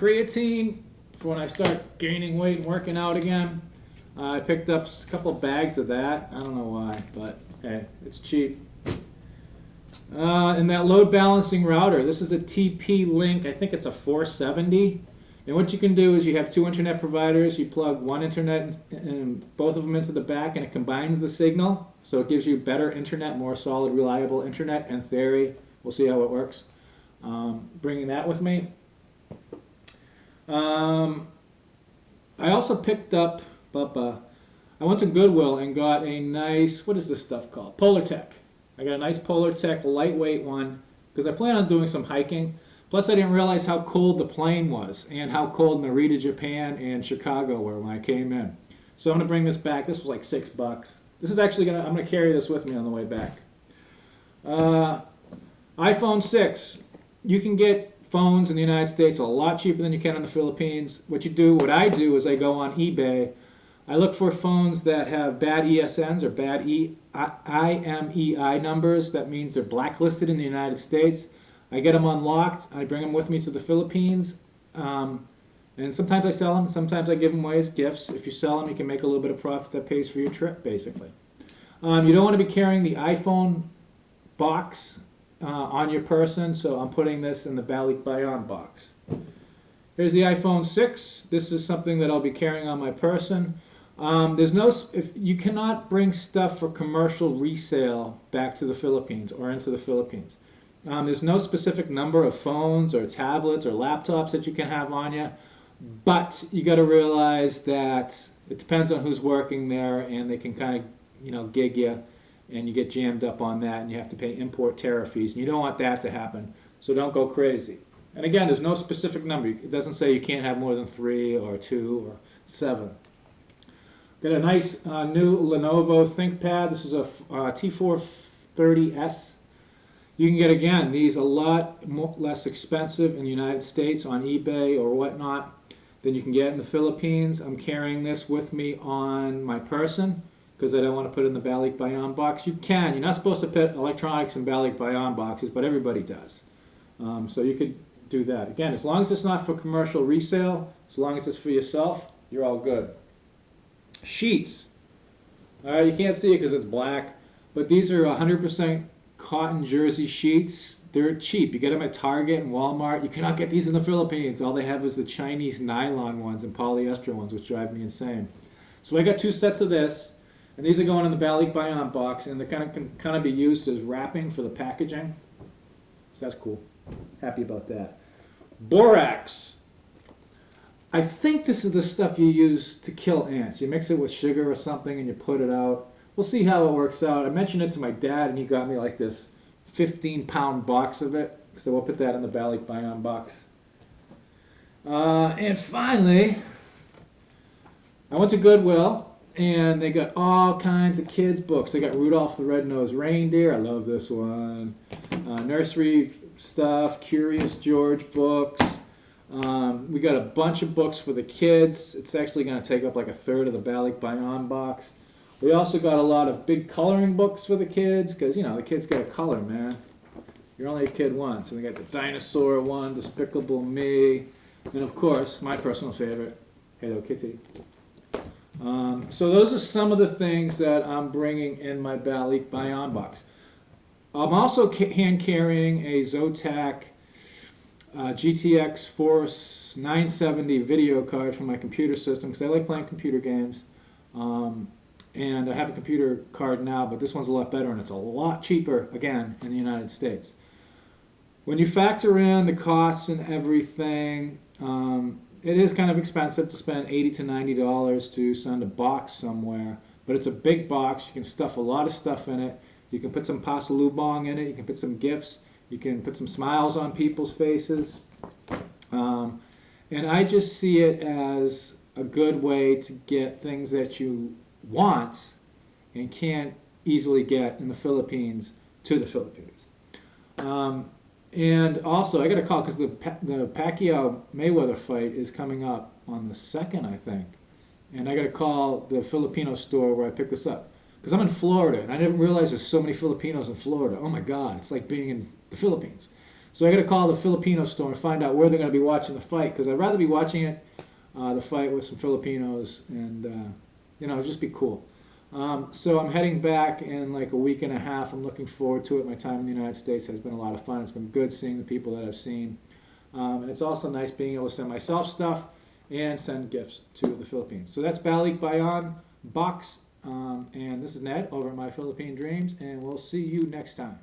creatine for when I start gaining weight and working out again. I picked up a couple bags of that. I don't know why, but hey, it's cheap. And that load balancing router, this is a TP-Link, I think it's a 470. And what you can do is you have two internet providers, you plug one internet and both of them into the back, and it combines the signal, so it gives you better internet, more solid, reliable internet. In theory, we'll see how it works. Bringing that with me. I also picked up, I went to Goodwill and got a nice, what is this stuff called? Polartec. I got a nice Polartec lightweight one because I plan on doing some hiking. Plus, I didn't realize how cold the plane was and how cold Narita, Japan, and Chicago were when I came in. So I'm going to bring this back. This was like $6. This is actually I'm going to carry this with me on the way back. iPhone 6. You can get phones in the United States a lot cheaper than you can in the Philippines. What I do is I go on eBay. I look for phones that have bad ESNs or bad IMEI numbers. That means they're blacklisted in the United States. I get them unlocked. I bring them with me to the Philippines. And sometimes I sell them. Sometimes I give them away as gifts. If you sell them, you can make a little bit of profit that pays for your trip, basically. You don't want to be carrying the iPhone box on your person, so I'm putting this in the Balikbayan box. Here's the iPhone 6. This is something that I'll be carrying on my person. You cannot bring stuff for commercial resale back to the Philippines or into the Philippines. There's no specific number of phones or tablets or laptops that you can have on you, but you got to realize that it depends on who's working there, and they can kind of, gig you, and you get jammed up on that, and you have to pay import tariff fees, and you don't want that to happen, so don't go crazy. And again, there's no specific number. It doesn't say you can't have more than 3 or 2 or 7. Got a nice new Lenovo ThinkPad. This is a T430S. You can get, again, these a lot less expensive in the United States on eBay or whatnot than you can get in the Philippines. I'm carrying this with me on my person because I don't want to put it in the Balikbayan box. You can. You're not supposed to put electronics in Balikbayan boxes, but everybody does. So you could do that. Again, as long as it's not for commercial resale, as long as it's for yourself, you're all good. Sheets. All right, you can't see it because it's black, but these are 100% cotton jersey sheets. They're cheap. You get them at Target and Walmart. You cannot get these in the Philippines. All they have is the Chinese nylon ones and polyester ones, which drive me insane. So I got 2 sets of this, and these are going in the Balikbayan box, and they can kind of be used as wrapping for the packaging. So that's cool. Happy about that. Borax. I think this is the stuff you use to kill ants. You mix it with sugar or something and you put it out. We'll see how it works out. I mentioned it to my dad, and he got me like this 15-pound box of it. So we'll put that in the Balikbayan box. And finally, I went to Goodwill, and they got all kinds of kids' books. They got Rudolph the Red-Nosed Reindeer. I love this one. Nursery stuff, Curious George books. We got a bunch of books for the kids. It's actually going to take up like a third of the Balikbayan box. We also got a lot of big coloring books for the kids because, the kids got to color, man. You're only a kid once. And we got the dinosaur one, Despicable Me, and of course, my personal favorite, Hello Kitty. So those are some of the things that I'm bringing in my Balikbayan box. I'm also hand carrying a Zotac GTX Force 970 video card for my computer system because I like playing computer games. And I have a computer card now, but this one's a lot better, and it's a lot cheaper, again, in the United States. When you factor in the costs and everything, it is kind of expensive to spend $80 to $90 to send a box somewhere, but it's a big box. You can stuff a lot of stuff in it. You can put some pasalubong in it. You can put some gifts. You can put some smiles on people's faces. And I just see it as a good way to get things that you want and can't easily get in the Philippines to the Philippines. And also, I got a call because the Pacquiao-Mayweather fight is coming up on the 2nd, I think. And I got to call the Filipino store where I picked this up. Because I'm in Florida, and I didn't realize there's so many Filipinos in Florida. Oh my God, it's like being in the Philippines. So I got to call the Filipino store and find out where they're going to be watching the fight, because I'd rather be watching it, the fight with some Filipinos, and it'd just be cool. So I'm heading back in like a week and a half. I'm looking forward to it. My time in the United States has been a lot of fun. It's been good seeing the people that I've seen. And it's also nice being able to send myself stuff and send gifts to the Philippines. So that's Balikbayan box. And this is Ned over at My Philippine Dreams, and we'll see you next time.